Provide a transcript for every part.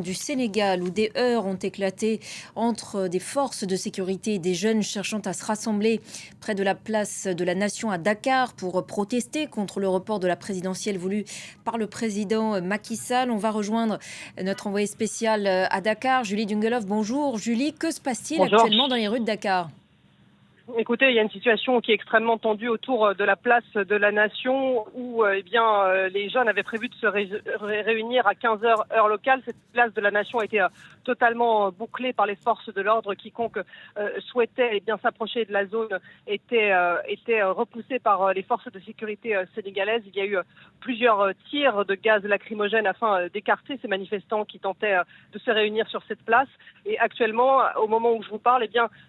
du Sénégal où des heurts ont éclaté entre des forces de sécurité et des jeunes cherchant à se rassembler près de la place de la Nation à Dakar pour protester contre le report de la présidentielle voulue par le président Macky Sall. On va rejoindre notre envoyée spéciale à Dakar, Julie Dungelov. Bonjour Julie, que se passe-t-il Bonjour. actuellement dans les rues de Dakar ? Écoutez, il y a une situation qui est extrêmement tendue autour de la place de la Nation où les jeunes avaient prévu de se réunir à 15h heure locale. Cette place de la Nation a été totalement bouclée par les forces de l'ordre. Quiconque souhaitait s'approcher de la zone était repoussé par les forces de sécurité sénégalaises. Il y a eu plusieurs tirs de gaz lacrymogène afin d'écarter ces manifestants qui tentaient de se réunir sur cette place. Et actuellement, au moment où je vous parle,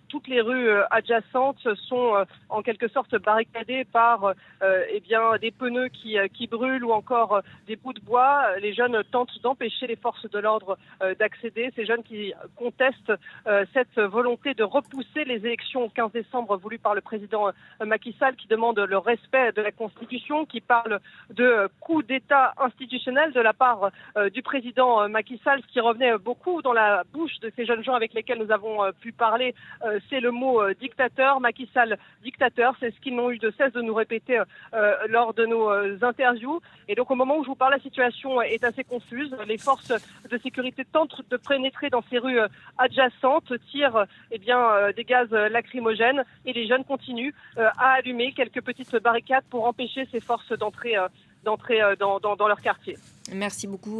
toutes les rues adjacentes sont en quelque sorte barricadées par des pneus qui brûlent ou encore des bouts de bois. Les jeunes tentent d'empêcher les forces de l'ordre d'accéder. Ces jeunes qui contestent cette volonté de repousser les élections au 15 décembre voulues par le président Macky Sall, qui demande le respect de la Constitution, qui parle de coup d'État institutionnel de la part du président Macky Sall. Ce qui revenait beaucoup dans la bouche de ces jeunes gens avec lesquels nous avons pu parler, c'est le mot dictateur. Macky Sall, dictateur, c'est ce qu'ils n'ont eu de cesse de nous répéter lors de nos interviews. Et donc au moment où je vous parle, la situation est assez confuse. Les forces de sécurité tentent de pénétrer dans ces rues adjacentes, tirent des gaz lacrymogènes et les jeunes continuent à allumer quelques petites barricades pour empêcher ces forces d'entrer dans leur quartier. Merci beaucoup.